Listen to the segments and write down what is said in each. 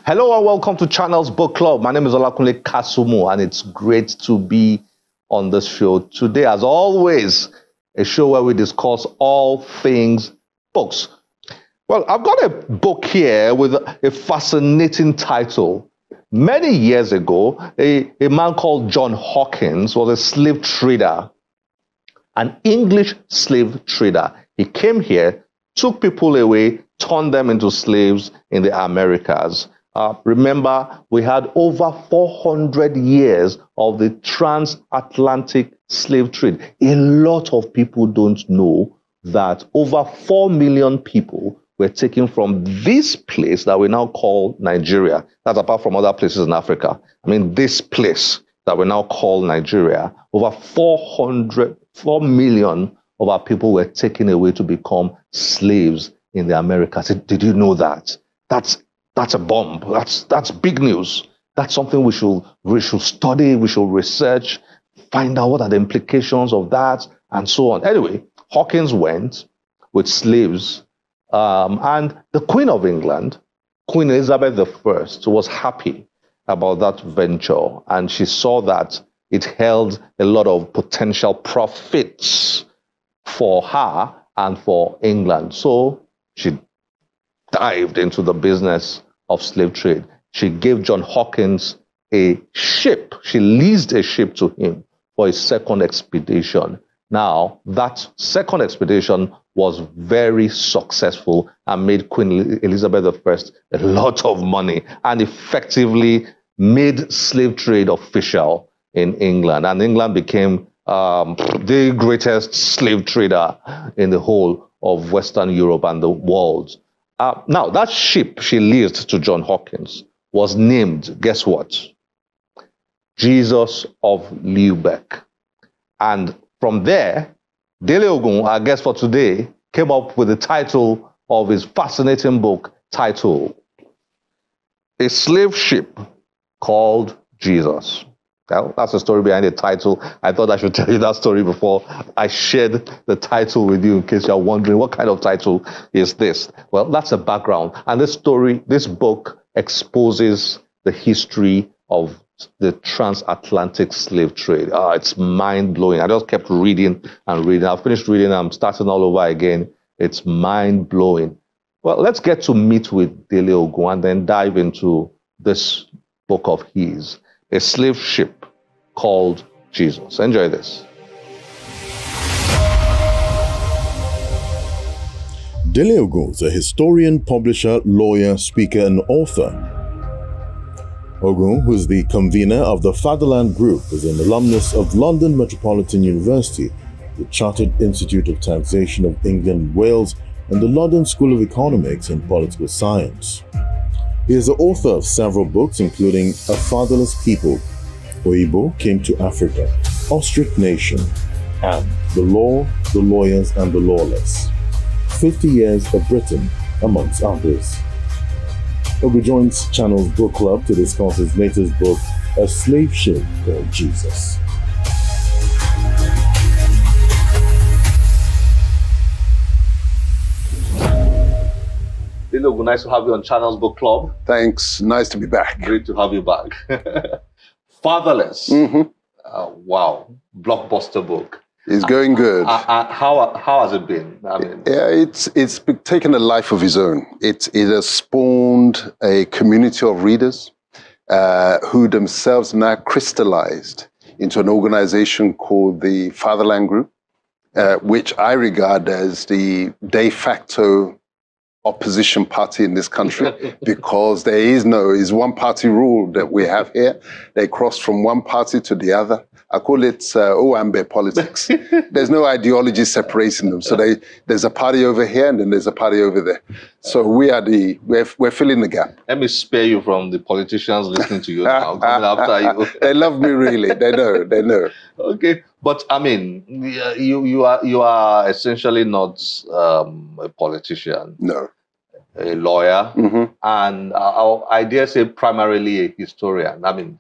Hello and welcome to Channels Book Club. My name is Olakunle Kasumu and it's great to be on this show today. As always, a show where we discuss all things books. Well, I've got a book here with a fascinating title. Many years ago, a man called John Hawkins was a slave trader, an English slave trader. He came here, took people away, turned them into slaves in the Americas. Remember, we had over 400 years of the transatlantic slave trade. A lot of people don't know that over 4 million people were taken from this place that we now call Nigeria. That's apart from other places in Africa. I mean, this place that we now call Nigeria, over 4 million of our people were taken away to become slaves in the Americas. Did you know that? That's a bomb. That's big news. That's something we should study, we should research, find out what are the implications of that, and so on. Anyway, Hawkins went with slaves, and the Queen of England, Queen Elizabeth I, was happy about that venture, and she saw that it held a lot of potential profits for her and for England. So she dived into the business of slave trade. She gave John Hawkins a ship. She leased a ship to him for his second expedition. Now, that second expedition was very successful and made Queen Elizabeth I a lot of money and effectively made slave trade official in England. And England became the greatest slave trader in the whole of Western Europe and the world. Now, that ship she leased to John Hawkins was named, guess what? Jesus of Lubeck. And from there, Dele Ogun, our guest for today, came up with the title of his fascinating book titled A Slave Ship Called Jesus. Well, that's the story behind the title. I thought I should tell you that story before I shared the title with you in case you're wondering what kind of title is this. Well, that's a background. And this book exposes the history of the transatlantic slave trade. It's mind-blowing. I just kept reading and reading. I finished reading. I'm starting all over again. It's mind-blowing. Well, let's get to meet with Dele Ogun and then dive into this book of his. A slave ship called Jesus. Enjoy this. Dele Ogun is a historian, publisher, lawyer, speaker, and author. Ogun, who is the convener of the Fatherland Group, is an alumnus of London Metropolitan University, the Chartered Institute of Taxation of England and Wales, and the London School of Economics and Political Science. He is the author of several books, including A Fatherless People, Oyibo Came to Africa, Ostrich Nation, and The Law, the Lawyers, and the Lawless, 50 Years of Britain, amongst others. Ogun joins Channels Book Club to discuss his latest book, A Slave Ship Called Jesus. Dele Ogun, nice to have you on Channels Book Club. Thanks. Nice to be back. Great to have you back. Fatherless. Wow. Blockbuster book. It's going good. How has it been? I mean, yeah, it's taken a life of its own. It has spawned a community of readers who themselves now crystallized into an organization called the Fatherland Group, which I regard as the de facto opposition party in this country, because there is one party rule that we have here. They cross from one party to the other. I call it Owambe politics. There's no ideology separating them. So there's a party over here and then there's a party over there. So we're filling the gap. Let me spare you from the politicians listening to you now, coming after you. They love me really. They know. Okay, but I mean, you are essentially not a politician. No. A lawyer, and I dare say primarily a historian. I mean,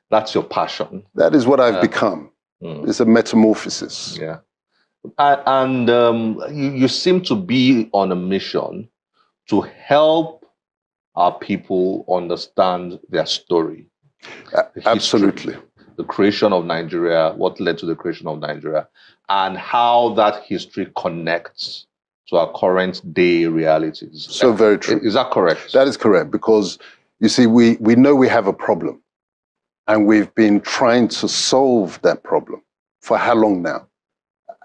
that's your passion. That is what I've become. It's a metamorphosis. Yeah. And you seem to be on a mission to help our people understand their story. Absolutely. The creation of Nigeria, what led to the creation of Nigeria, and how that history connects to our current day realities. So very true. Is that correct? That is correct, because you see, we know we have a problem, and we've been trying to solve that problem for how long now?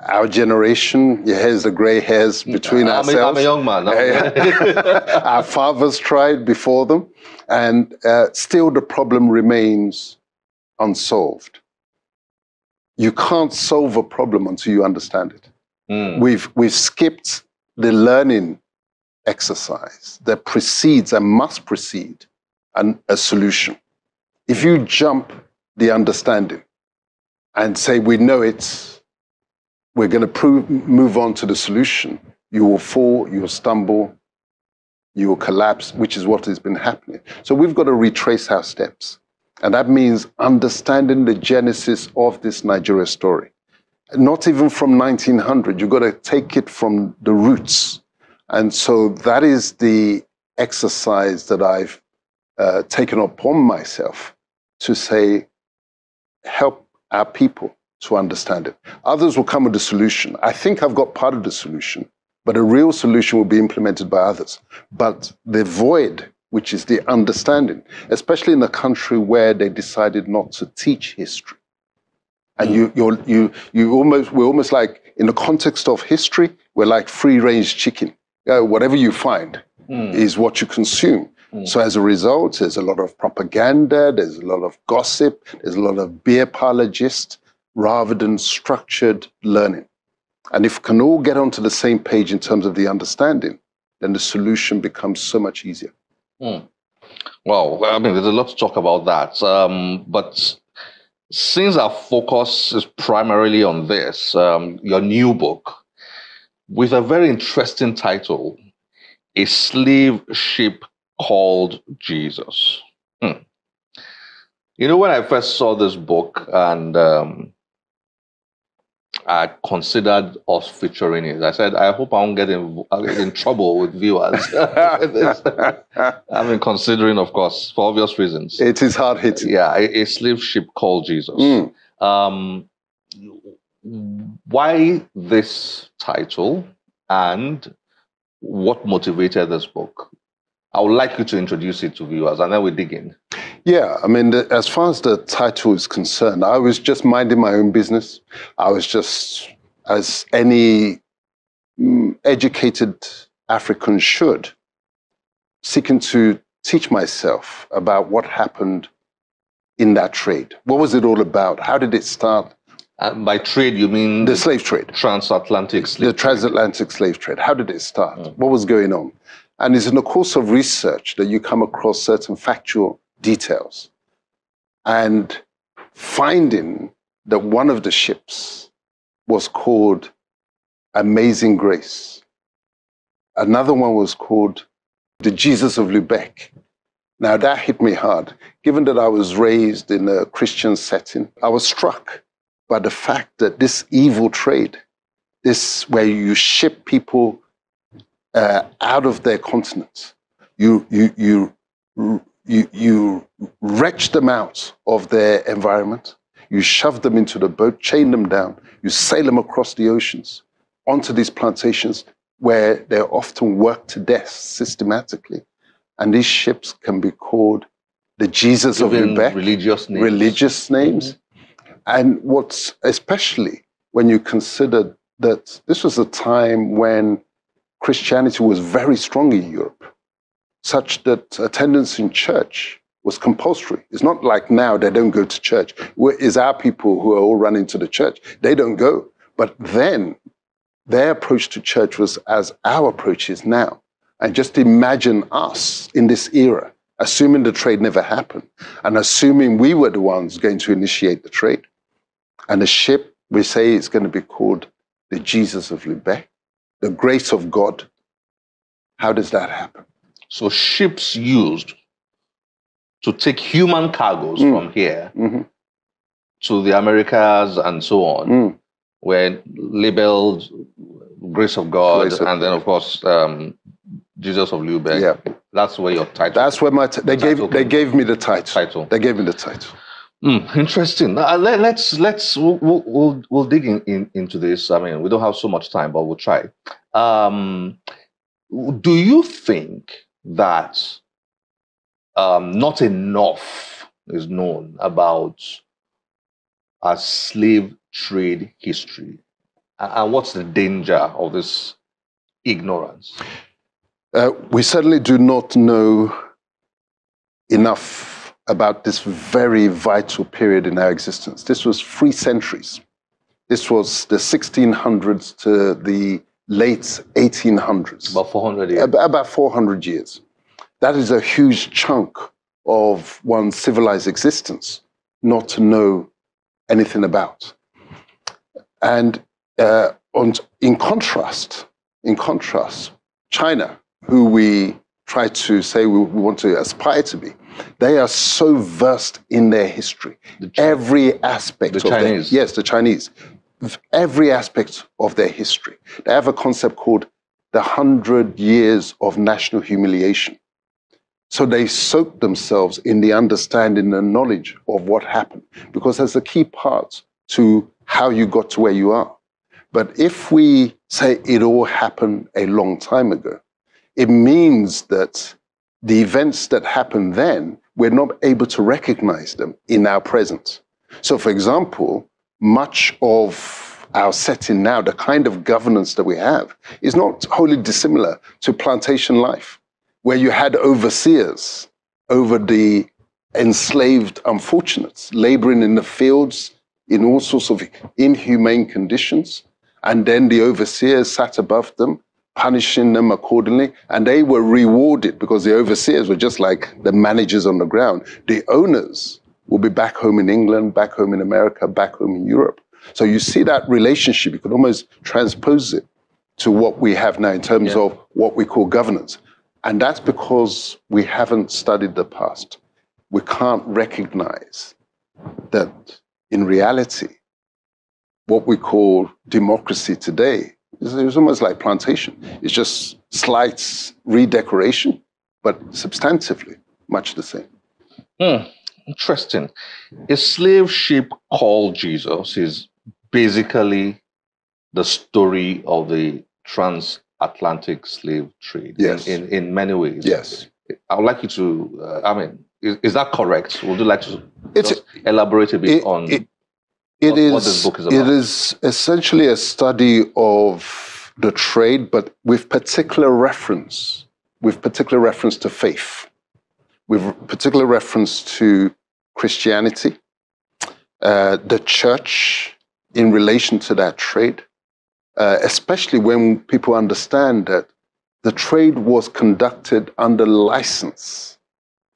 Our generation, here's the gray hairs between ourselves. I'm a young man. Our fathers tried before them, and still the problem remains unsolved. You can't solve a problem until you understand it. We've skipped the learning exercise that precedes and must precede a solution. If you jump the understanding and say we know it, we're going to move on to the solution, you will fall, you will stumble, you will collapse, which is what has been happening. So we've got to retrace our steps. And that means understanding the genesis of this Nigeria story. Not even from 1900, you've got to take it from the roots. And so that is the exercise that I've taken upon myself to say, help our people to understand it. Others will come with the solution. I think I've got part of the solution, but a real solution will be implemented by others. But the void, which is the understanding, especially in a country where they decided not to teach history. And we're almost like, in the context of history, we're like free-range chicken. Whatever you find is what you consume. So as a result, there's a lot of propaganda, there's a lot of gossip, there's a lot of beer parlor gist, rather than structured learning. And if we can all get onto the same page in terms of the understanding, then the solution becomes so much easier. Well, I mean, there's a lot to talk about that. But since our focus is primarily on this, your new book, with a very interesting title, A Slave Ship Called Jesus. You know, when I first saw this book and I considered us featuring it, I said, I hope I won't get in trouble with viewers. I've been considering, of course, for obvious reasons. It is hard hitting. Yeah, a slave ship called Jesus. Why this title and what motivated this book? I would like you to introduce it to viewers and then we dig in. Yeah, I mean, as far as the title is concerned, I was just minding my own business. I was just, as any educated African should, seeking to teach myself about what happened in that trade. What was it all about? How did it start? By trade, you mean the slave trade? Transatlantic slave trade. The transatlantic slave trade. How did it start? What was going on? And it's in the course of research that you come across certain factual details. And finding that one of the ships was called Amazing Grace. Another one was called the Jesus of Lubeck. Now that hit me hard. Given that I was raised in a Christian setting, I was struck by the fact that this evil trade, this where you ship people out of their continents, you wrench them out of their environment, you shove them into the boat, chain them down, you sail them across the oceans onto these plantations where they're often worked to death systematically. And these ships can be called the Jesus of Lubeck. Religious names. And what's especially when you consider that this was a time when Christianity was very strong in Europe, such that attendance in church was compulsory. It's not like now they don't go to church. It's our people who are all running to the church. They don't go. But then their approach to church was as our approach is now. And just imagine us in this era, assuming the trade never happened, and assuming we were the ones going to initiate the trade. And the ship, we say, is going to be called the Jesus of Lubeck, the grace of God. How does that happen? So ships used to take human cargoes from here to the Americas and so on were labeled Grace of God, and then, of course, Jesus of Lubeck. Yeah. That's where your title. That's where they gave me the title. They gave me the title. Interesting. We'll dig into this. I mean, we don't have so much time, but we'll try. Do you think that not enough is known about our slave trade history, and what's the danger of this ignorance? We certainly do not know enough about this very vital period in our existence. This was 3 centuries. This was the 1600s to the late 1800s. About 400 years. About 400 years. That is a huge chunk of one's civilized existence not to know anything about. And in contrast, China, who we try to say we want to aspire to be, they are so versed in their history. Every aspect of Chinese. The Chinese. Every aspect of their history. They have a concept called the 100 years of national humiliation. So they soak themselves in the understanding and knowledge of what happened, because that's a key part to how you got to where you are. But if we say it all happened a long time ago, it means that the events that happened then, we're not able to recognize them in our present. So, for example, much of our setting now, the kind of governance that we have, is not wholly dissimilar to plantation life, where you had overseers over the enslaved unfortunates, laboring in the fields in all sorts of inhumane conditions, and then the overseers sat above them, punishing them accordingly, and they were rewarded because the overseers were just like the managers on the ground. The owners will be back home in England, back home in America, back home in Europe. So you see that relationship, you could almost transpose it to what we have now in terms of what we call governance. And that's because we haven't studied the past. We can't recognize that in reality, what we call democracy today is almost like plantation. It's just slight redecoration, but substantively much the same. Interesting. A slave ship called Jesus is basically the story of the transatlantic slave trade. Yes. In many ways. Yes. I would like you to, is that correct? Would you like to just elaborate a bit on what this book is about? It is essentially a study of the trade, but with particular reference to faith, with particular reference to Christianity, the church in relation to that trade, especially when people understand that the trade was conducted under license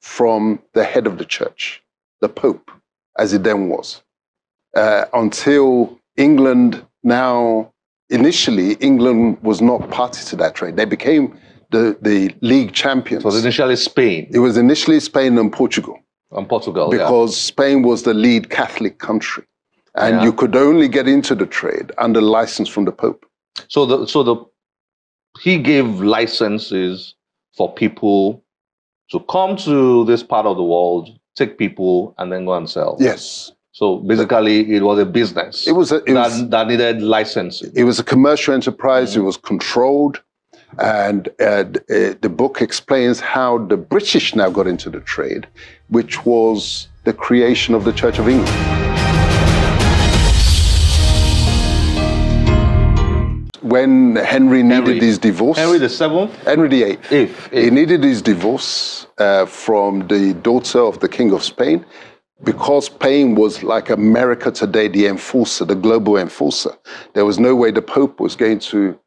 from the head of the church, the Pope, as it then was. Until England initially, England was not party to that trade. They became the league champions. It was initially Spain. It was initially Spain and Portugal. Because Spain was the lead Catholic country. And you could only get into the trade under license from the Pope. So he gave licenses for people to come to this part of the world, take people, and then go and sell. Yes. So basically, it was a business that needed licensing. It was a commercial enterprise. It was controlled. And the book explains how the British now got into the trade, which was the creation of the Church of England. When Henry needed his divorce... Henry the Seventh? Henry the Eighth. He needed his divorce from the daughter of the King of Spain, because Spain was like America today, the enforcer, the global enforcer. There was no way the Pope was going to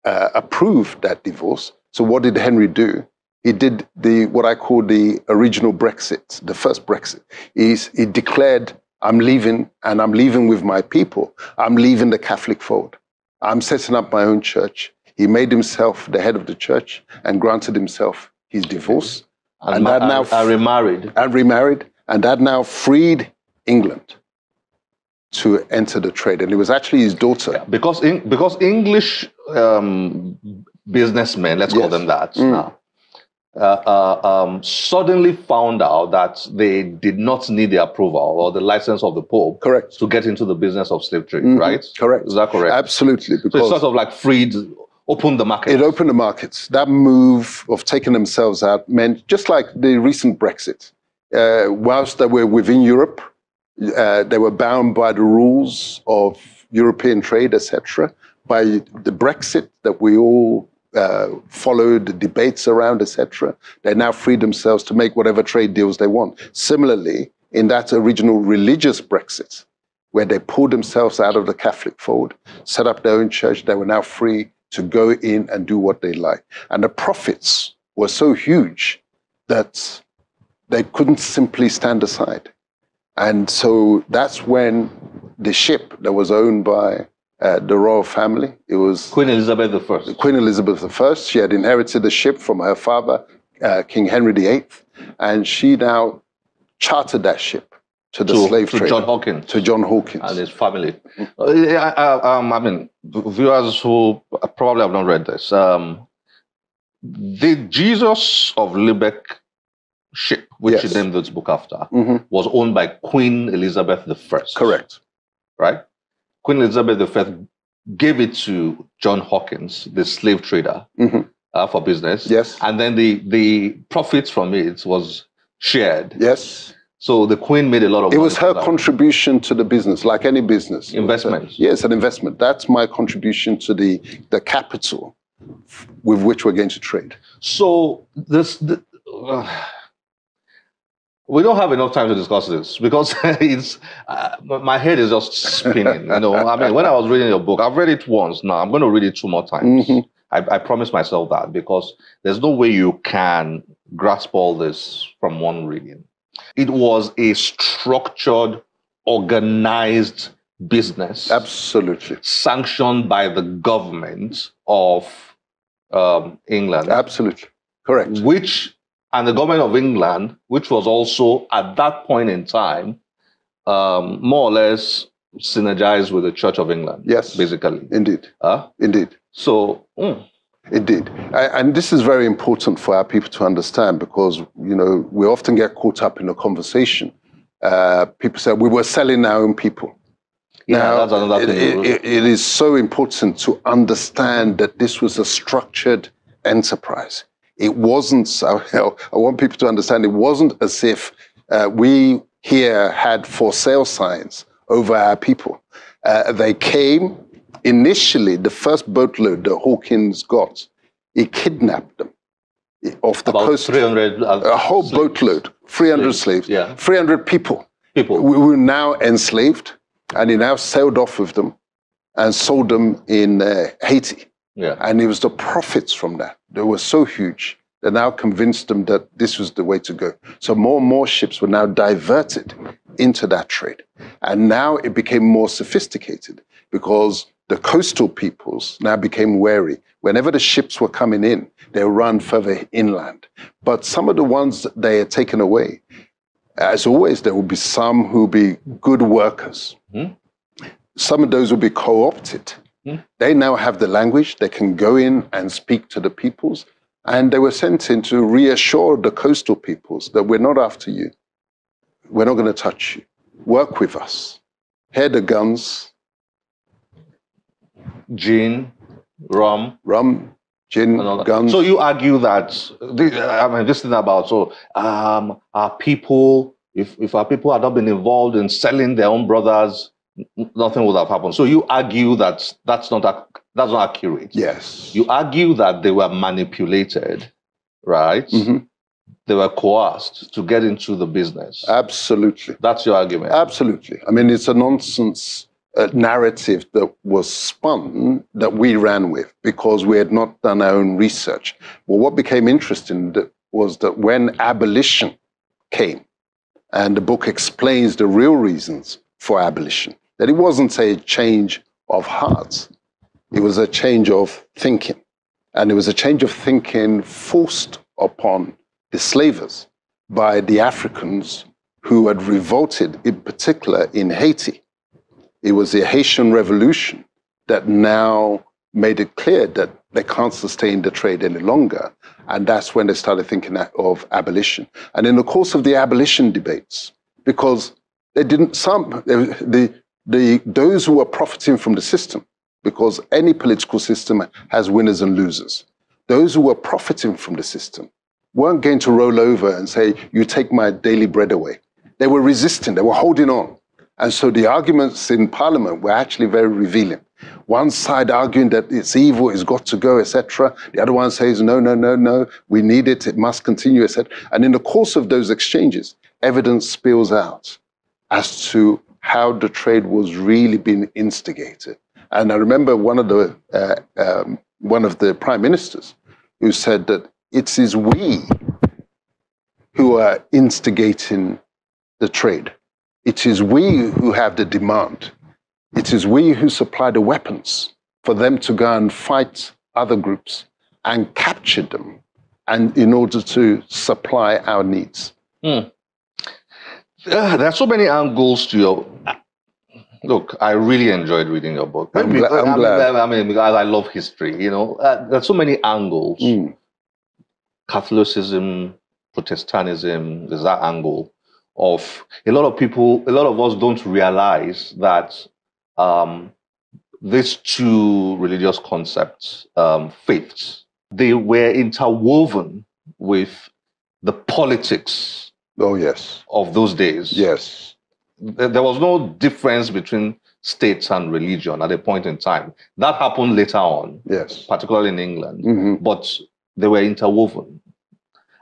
approve that divorce. So what did Henry do? He did what I call the original Brexit, the first Brexit. He declared, I'm leaving, and I'm leaving with my people. I'm leaving the Catholic fold. I'm setting up my own church. He made himself the head of the church and granted himself his divorce. And remarried. And remarried. And that now freed England to enter the trade. And it was actually his daughter. Yeah, because English businessmen, let's call them that now, suddenly found out that they did not need the approval or the license of the Pope Correct. to get into the business of slave trade, right? Correct. Is that correct? Absolutely. So Because it's sort of like opened the market. it opened the markets. That move of taking themselves out meant, just like the recent Brexit, whilst they were within Europe, they were bound by the rules of European trade, etc. By the Brexit that we all followed, the debates around, etc. They now free themselves to make whatever trade deals they want. Similarly, in that original religious Brexit, where they pulled themselves out of the Catholic fold, set up their own church, they were now free to go in and do what they like. And the profits were so huge that they couldn't simply stand aside. And so that's when the ship that was owned by the royal family, it was Queen Elizabeth I. Queen Elizabeth I. She had inherited the ship from her father, King Henry VIII, and she now chartered that ship to the slave trader. John Hawkins. To John Hawkins. And his family. I mean, viewers who probably have not read this, the Jesus of Lubeck ship, which Yes. he named this book after, was owned by Queen Elizabeth I. Correct. Right? Queen Elizabeth I gave it to John Hawkins, the slave trader, for business. Yes. And then the profits from it was shared. Yes. So the Queen made a lot of money. It was her contribution to the business, like any business. Investment. Yes, an investment. That's my contribution to the capital with which we're going to trade. So we don't have enough time to discuss this because it's my head is just spinning. I mean, when I was reading your book, I've read it once. Now I'm going to read it 2 more times. I promised myself that because there's no way you can grasp all this from one reading. It was a structured, organized business. Absolutely. Sanctioned by the government of England. Absolutely. Correct. And the government of England, which was also at that point in time, more or less synergized with the Church of England. Yes. Basically. Indeed. Indeed. So. Indeed. And this is very important for our people to understand because, we often get caught up in a conversation. People say, we were selling our own people. Yeah, now, that's another thing. It is so important to understand that this was a structured enterprise. It wasn't, I want people to understand, it wasn't as if we here had for sale signs over our people. They came. Initially, the first boatload that Hawkins got, he kidnapped them off the About coast. 300 a whole slaves. boatload, 300 slaves, yeah. 300 people. We were now enslaved, and he now sailed off with them and sold them in Haiti. Yeah. And it was the profits from that. They were so huge that now convinced them that this was the way to go. So more and more ships were now diverted into that trade. And now it became more sophisticated because the coastal peoples now became wary. Whenever the ships were coming in, they would run further inland. But some of the ones that they had taken away, as always, there would be some who would be good workers. Some of those would be co-opted. They now have the language. They can go in and speak to the peoples. And they were sent in to reassure the coastal peoples that we're not after you. We're not going to touch you. Work with us. Here are the guns. Gin, rum, gin, guns. So you argue that this thing about our people, if our people had not been involved in selling their own brothers, nothing would have happened. So you argue that that's not accurate. Yes. You argue that they were manipulated, right? They were coerced to get into the business. Absolutely. That's your argument. Absolutely. I mean, it's a nonsense narrative that was spun that we ran with because we had not done our own research. Well, what became interesting was that when abolition came, and the book explains the real reasons for abolition, that it wasn't a change of hearts, it was a change of thinking. And it was a change of thinking forced upon the slavers by the Africans who had revolted, in particular in Haiti. It was the Haitian Revolution that now made it clear that they can't sustain the trade any longer. And that's when they started thinking of abolition. And in the course of the abolition debates, because they didn't, those who were profiting from the system, because any political system has winners and losers, those who were profiting from the system weren't going to roll over and say, you take my daily bread away. They were resisting, they were holding on. And so the arguments in Parliament were actually very revealing. One side arguing that it's evil, it's got to go, etc. The other one says, no, no, no, no, we need it, it must continue, etc. And in the course of those exchanges, evidence spills out as to how the trade was really being instigated. And I remember one of the prime ministers who said that it is we who are instigating the trade. It is we who have the demand. It is we who supply the weapons for them to go and fight other groups and capture them, and in order to supply our needs. There are so many angles to your... Look, I really enjoyed reading your book. I'm glad. I mean, because I love history, you know. There's so many angles. Catholicism, Protestantism, there's that angle of a lot of us don't realize that these two religious concepts, faiths, they were interwoven with the politics of those days. Yes. There was no difference between states and religion at a point in time. That happened later on, yes, particularly in England, but they were interwoven.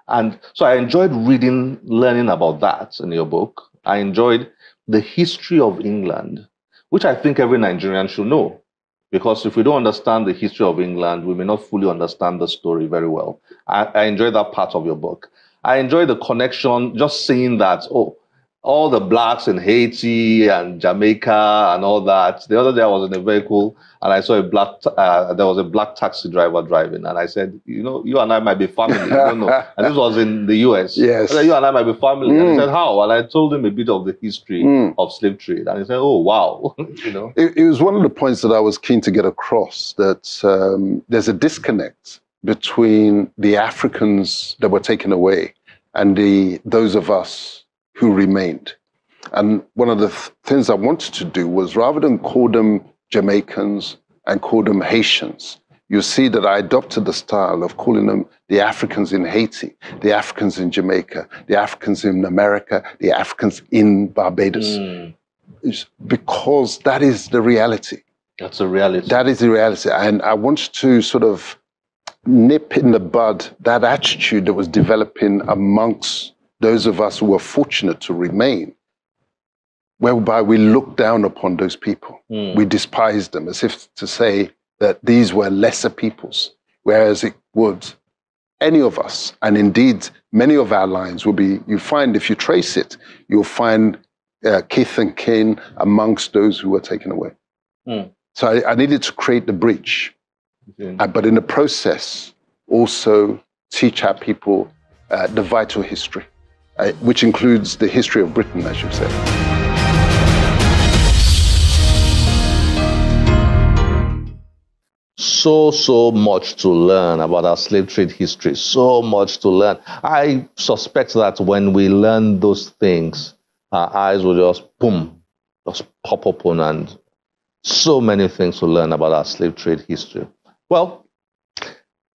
And so I enjoyed learning about that in your book. I enjoyed the history of England, which I think every Nigerian should know. Because if we don't understand the history of England, we may not fully understand the story very well. I enjoyed that part of your book. I enjoyed the connection, just seeing that, all the blacks in Haiti and Jamaica and all that. The other day I was in a vehicle and I saw there was a black taxi driver driving, and I said, you know, you and I might be family. I don't know. And this was in the US. Yes. I said, you and I might be family. And he said, how? And I told him a bit of the history of slave trade. And he said, oh, wow. You know? It was one of the points that I was keen to get across, that there's a disconnect between the Africans that were taken away and those of us who remained. And one of the things I wanted to do was, rather than call them Jamaicans and call them Haitians, you see that I adopted the style of calling them the Africans in Haiti, the Africans in Jamaica, the Africans in America, the Africans in Barbados. It's because that is the reality. That's the reality. That is the reality. And I wanted to sort of nip in the bud that attitude that was developing amongst those of us who were fortunate to remain, whereby we look down upon those people. We despise them, as if to say that these were lesser peoples, whereas it would any of us, and indeed many of our lines will be, you find, if you trace it, you'll find kith and kin amongst those who were taken away. So I needed to create the bridge, but in the process also teach our people the vital history. Which includes the history of Britain, as you said. So much to learn about our slave trade history. So much to learn. I suspect that when we learn those things, our eyes will just pop open, and so many things to learn about our slave trade history. Well,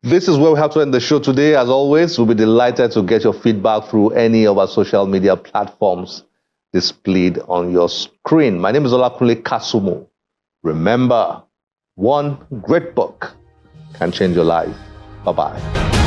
this is where we have to end the show today. As always, we'll be delighted to get your feedback through any of our social media platforms displayed on your screen. My name is Olakunle Kasumu. Remember, one great book can change your life. Bye-bye.